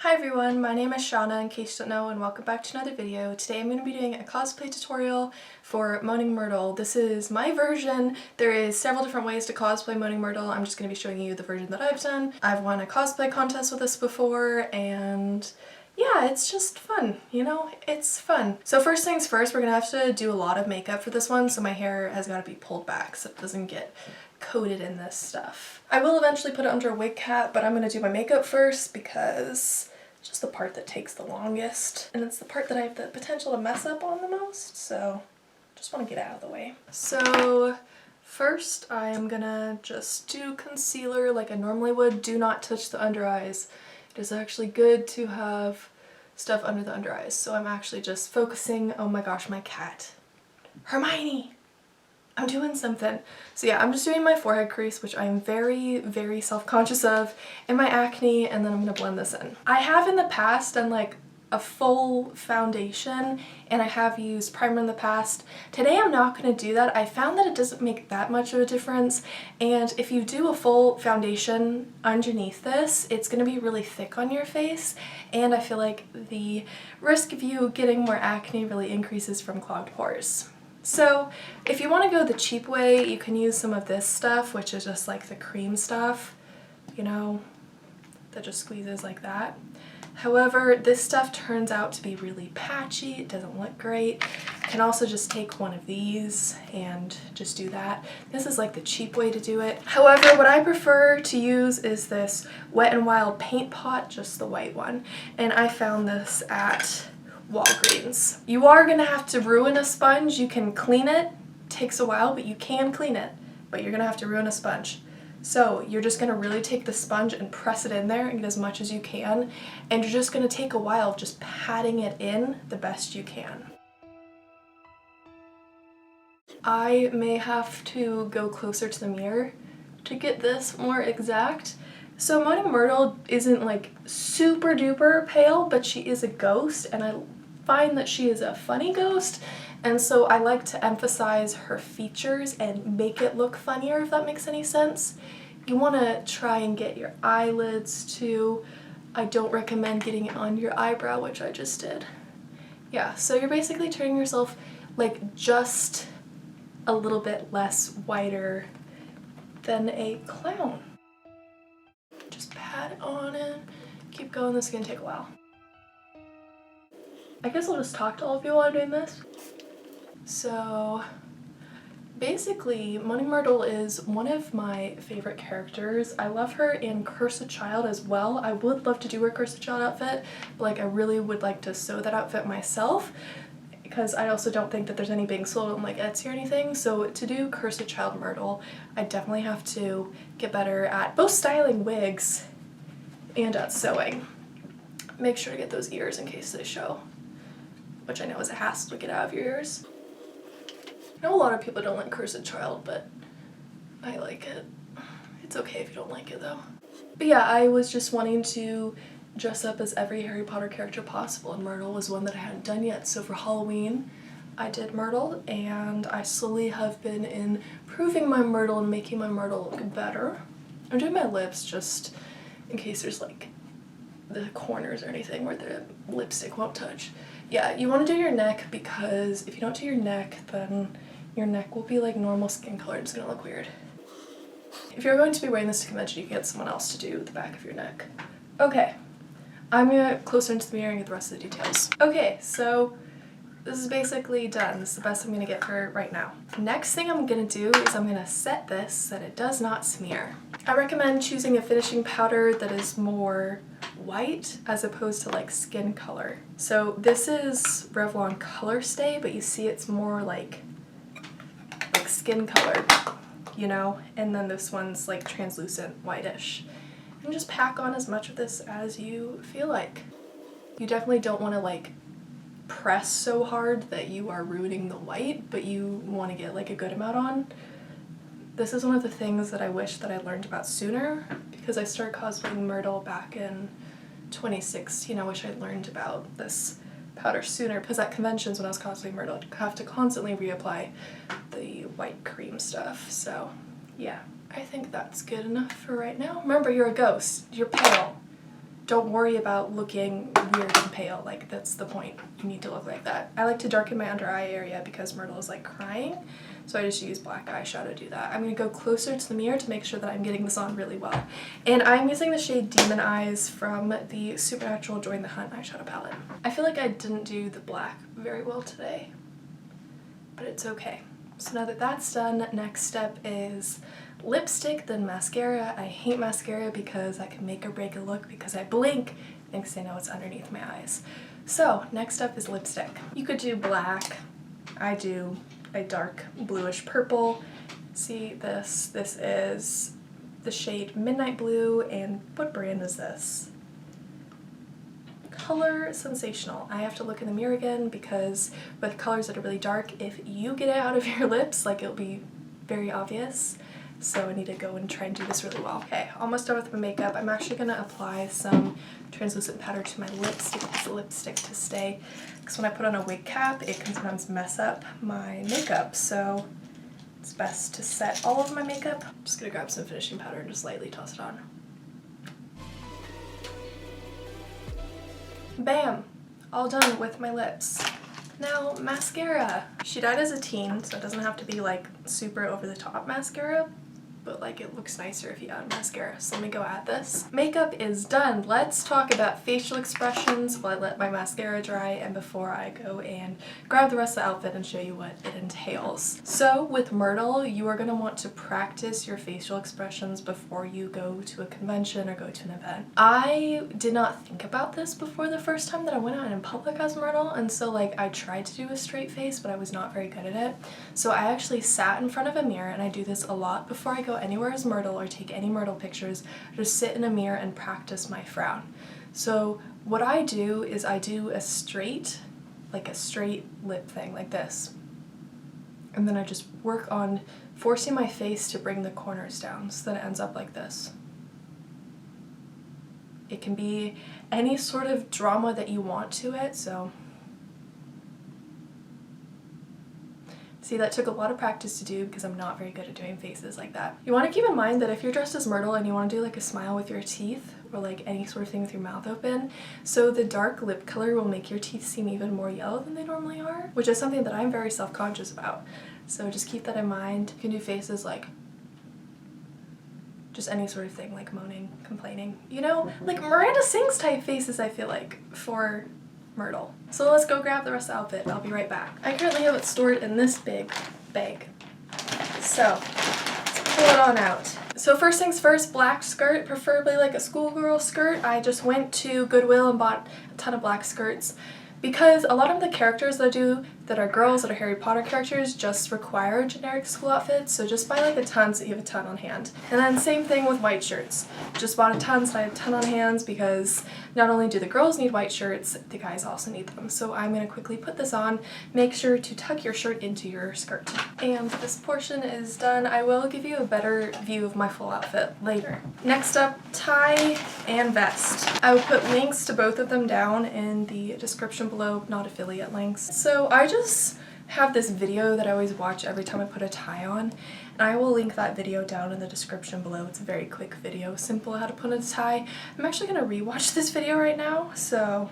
Hi everyone, my name is Shauna in case you don't know, and welcome back to another video. Today I'm going to be doing a cosplay tutorial for Moaning Myrtle. This is my version. There is several different ways to cosplay Moaning Myrtle. I'm just going to be showing you the version that I've done. I've won a cosplay contest with this before and yeah, it's just fun, you know? It's fun. So first things first, we're going to have to do a lot of makeup for this one, so my hair has got to be pulled back so it doesn't get coated in this stuff. I will eventually put it under a wig cap, but I'm going to do my makeup first because it's just the part that takes the longest, and it's the part that I have the potential to mess up on the most, so just want to get out of the way. So first I am gonna just do concealer like I normally would. Do not touch the under eyes. It is actually good to have stuff under the under eyes, so I'm actually just focusing. Oh my gosh, my cat. Hermione! I'm doing something. So yeah, I'm just doing my forehead crease, which I'm very, very self-conscious of, and my acne, and then I'm gonna blend this in. I have in the past done like a full foundation, and I have used primer in the past. Today I'm not gonna do that. I found that it doesn't make that much of a difference, and if you do a full foundation underneath this, it's gonna be really thick on your face, and I feel like the risk of you getting more acne really increases from clogged pores. So if you want to go the cheap way, you can use some of this stuff, which is just like the cream stuff, you know, that just squeezes like that. However, this stuff turns out to be really patchy. It doesn't look great. You can also just take one of these and just do that. This is like the cheap way to do it. However, what I prefer to use is this Wet n Wild paint pot, just the white one. And I found this at Walgreens. You are gonna have to ruin a sponge. You can clean it. Takes a while, but you can clean it. But you're gonna have to ruin a sponge. So you're just gonna really take the sponge and press it in there and get as much as you can. And you're just gonna take a while of just patting it in the best you can. I may have to go closer to the mirror to get this more exact. So Moaning Myrtle isn't like super duper pale, but she is a ghost, and I find that she is a funny ghost, and so I like to emphasize her features and make it look funnier, if that makes any sense. You want to try and get your eyelids too. I don't recommend getting it on your eyebrow, which I just did. Yeah, so you're basically turning yourself like just a little bit less whiter than a clown. Just pat it on in, keep going, this is gonna take a while. I guess I'll just talk to all of you while I'm doing this. So basically, Moaning Myrtle is one of my favorite characters. I love her in Cursed Child as well. I would love to do her Cursed Child outfit, but like I really would like to sew that outfit myself, because I also don't think that there's any being sold on like Etsy or anything. So to do Cursed Child Myrtle, I definitely have to get better at both styling wigs and at sewing. Make sure to get those ears in case they show, which I know is a hassle to get out of your ears. I know a lot of people don't like Cursed Child, but I like it. It's okay if you don't like it though. But yeah, I was just wanting to dress up as every Harry Potter character possible, and Myrtle was one that I hadn't done yet. So for Halloween I did Myrtle, and I slowly have been improving my Myrtle and making my Myrtle look better. I'm doing my lips just in case there's like the corners or anything where the lipstick won't touch. Yeah, you want to do your neck, because if you don't do your neck, then your neck will be like normal skin color. It's gonna look weird. If you're going to be wearing this to convention, you can get someone else to do the back of your neck. Okay. I'm gonna get closer into the mirror and get the rest of the details. Okay, so this is basically done. This is the best I'm gonna get for right now. Next thing I'm gonna do is I'm gonna set this so that it does not smear. I recommend choosing a finishing powder that is more white as opposed to like skin color. So this is Revlon Color Stay, but you see it's more like skin color, you know? And then this one's like translucent whitish. And just pack on as much of this as you feel like. You definitely don't want to like press so hard that you are ruining the white, but you want to get like a good amount on. This is one of the things that I wish that I learned about sooner, because I started cosplaying Myrtle back in 2016. I wish I'd learned about this powder sooner, because at conventions when I was cosplaying Myrtle, I'd have to constantly reapply the white cream stuff. So yeah, I think that's good enough for right now. Remember, you're a ghost. You're pale. don't worry about looking weird and pale. Like, that's the point. You need to look like that. I like to darken my under eye area because Myrtle is like crying, so I just use black eyeshadow to do that. I'm going to go closer to the mirror to make sure that I'm getting this on really well. And I'm using the shade Demon Eyes from the Supernatural Join the Hunt eyeshadow palette. I feel like I didn't do the black very well today, but it's okay. So now that that's done, next step is lipstick, then mascara. I hate mascara because I can make or break a look because I blink thinks I know it's underneath my eyes. So next up is lipstick. You could do black. I do a dark bluish purple. See this? This is the shade Midnight Blue, and what brand is this? Color Sensational. I have to look in the mirror again because with colors that are really dark, if you get it out of your lips, like, it'll be very obvious. So I need to go and try and do this really well. Okay, almost done with my makeup. I'm actually going to apply some translucent powder to my lips to get this lipstick to stay, because when I put on a wig cap, it can sometimes mess up my makeup. So it's best to set all of my makeup. I'm just going to grab some finishing powder and just lightly toss it on. Bam! All done with my lips. Now, mascara. She died as a teen, so it doesn't have to be like super over the top mascara, but like it looks nicer if you add mascara. So let me go at this. Makeup is done. Let's talk about facial expressions while I let my mascara dry and before I go and grab the rest of the outfit and show you what it entails. So with Myrtle, you are going to want to practice your facial expressions before you go to a convention or go to an event. I did not think about this before the first time that I went out in public as Myrtle, and so like I tried to do a straight face, but I was not very good at it. So I actually sat in front of a mirror, and I do this a lot before I go anywhere as Myrtle or take any Myrtle pictures. I just sit in a mirror and practice my frown. So what I do is I do a straight lip thing like this. And then I just work on forcing my face to bring the corners down so that it ends up like this. It can be any sort of drama that you want to it, so see, that took a lot of practice to do because I'm not very good at doing faces like that. You want to keep in mind that if you're dressed as Myrtle and you want to do like a smile with your teeth or like any sort of thing with your mouth open, so the dark lip color will make your teeth seem even more yellow than they normally are, which is something that I'm very self-conscious about. So just keep that in mind. You can do faces like just any sort of thing, like moaning, complaining, you know, like Miranda Sings type faces, I feel like, for Myrtle. So let's go grab the rest of the outfit. I'll be right back. I currently have it stored in this big bag. So let's pull it on out. So first things first, black skirt, preferably like a schoolgirl skirt. I just went to Goodwill and bought a ton of black skirts because a lot of the characters that I do that are girls, that are Harry Potter characters, just require generic school outfits, so just buy like a ton so you have a ton on hand. And then same thing with white shirts. Just bought a ton so I have a ton on hands because not only do the girls need white shirts, the guys also need them. So I'm going to quickly put this on. Make sure to tuck your shirt into your skirt. And this portion is done. I will give you a better view of my full outfit later. Next up, tie and vest. I will put links to both of them down in the description below, not affiliate links. So I just have this video that I always watch every time I put a tie on, and I will link that video down in the description below. It's a very quick video, simple how to put a tie. I'm actually going to rewatch this video right now, so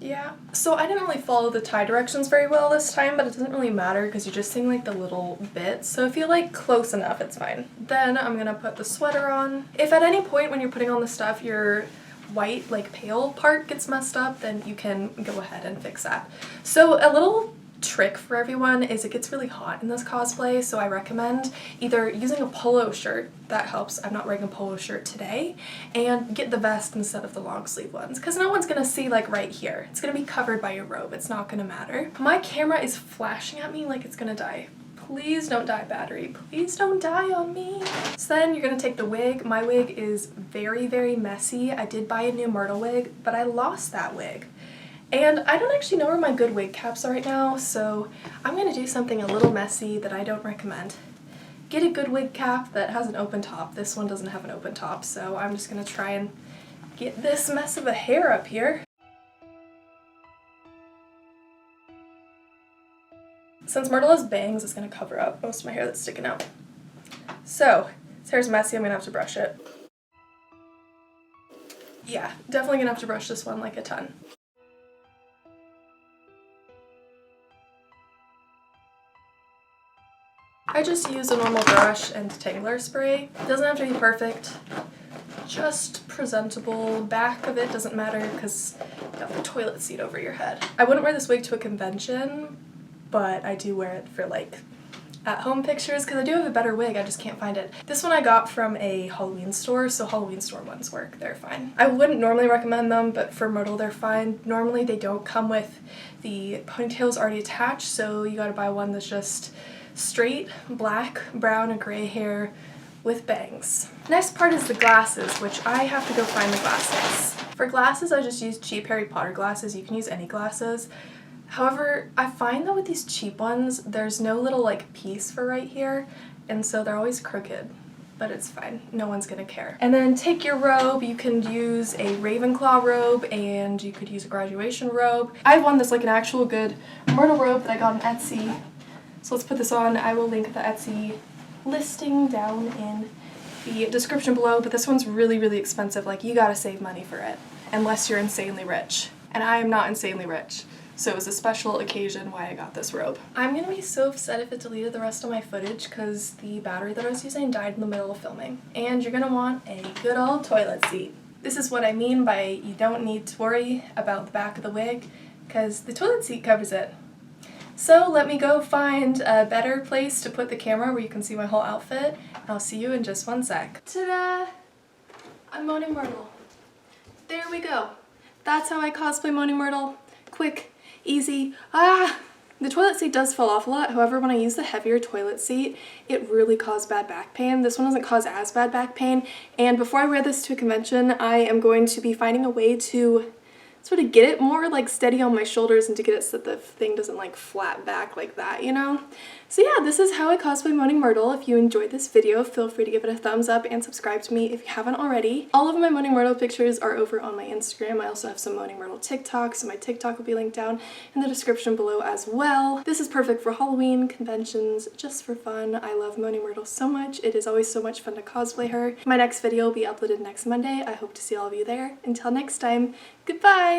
yeah. So I didn't really follow the tie directions very well this time, but it doesn't really matter because you're just seeing like the little bits, so if you like close enough, it's fine. Then I'm going to put the sweater on. If at any point when you're putting on the stuff your white, like pale part gets messed up, then you can go ahead and fix that. So a little trick for everyone is it gets really hot in this cosplay, so I recommend either using a polo shirt, that helps, I'm not wearing a polo shirt today, and get the vest instead of the long sleeve ones, because no one's gonna see like right here. It's gonna be covered by your robe, it's not gonna matter. My camera is flashing at me like it's gonna die. Please don't die, battery. Please don't die on me. So then you're gonna take the wig. My wig is very, very messy. I did buy a new Myrtle wig, but I lost that wig. And I don't actually know where my good wig caps are right now, so I'm gonna do something a little messy that I don't recommend. Get a good wig cap that has an open top. This one doesn't have an open top, so I'm just gonna try and get this mess of a hair up here. Since Myrtle has bangs, it's gonna cover up most of my hair that's sticking out. So, this hair's messy, I'm gonna have to brush it. Yeah, definitely gonna have to brush this one like a ton. I just use a normal brush and detangler spray. It doesn't have to be perfect, just presentable. Back of it doesn't matter because you have the toilet seat over your head. I wouldn't wear this wig to a convention, but I do wear it for like at-home pictures because I do have a better wig, I just can't find it. This one I got from a Halloween store, so Halloween store ones work, they're fine. I wouldn't normally recommend them, but for Myrtle they're fine. Normally they don't come with the ponytails already attached, so you gotta buy one that's just straight black, brown, and gray hair with bangs. Next part is the glasses, which I have to go find the glasses. For glasses I just use cheap Harry Potter glasses. You can use any glasses. However, I find that with these cheap ones, there's no little like piece for right here, and so they're always crooked, but it's fine. No one's gonna care. And then take your robe. You can use a Ravenclaw robe, and you could use a graduation robe. I have one that's like an actual good Myrtle robe that I got on Etsy. So let's put this on. I will link the Etsy listing down in the description below, but this one's really, really expensive. Like, you gotta save money for it, unless you're insanely rich. And I am not insanely rich. So it was a special occasion why I got this robe. I'm gonna be so upset if it deleted the rest of my footage because the battery that I was using died in the middle of filming. And you're gonna want a good old toilet seat. This is what I mean by you don't need to worry about the back of the wig because the toilet seat covers it. So let me go find a better place to put the camera where you can see my whole outfit. I'll see you in just one sec. Ta-da! I'm Moaning Myrtle. There we go. That's how I cosplay Moaning Myrtle. Quick, easy. The toilet seat does fall off a lot. However, when I use the heavier toilet seat, it really caused bad back pain. This one doesn't cause as bad back pain. And before I wear this to a convention, I am going to be finding a way to sort of get it more like steady on my shoulders and to get it so that the thing doesn't like flat back like that, you know? So yeah, this is how I cosplay Moaning Myrtle. If you enjoyed this video, feel free to give it a thumbs up and subscribe to me if you haven't already. All of my Moaning Myrtle pictures are over on my Instagram. I also have some Moaning Myrtle TikTok, so my TikTok will be linked down in the description below as well. This is perfect for Halloween, conventions, just for fun. I love Moaning Myrtle so much. It is always so much fun to cosplay her. My next video will be uploaded next Monday. I hope to see all of you there. Until next time, goodbye!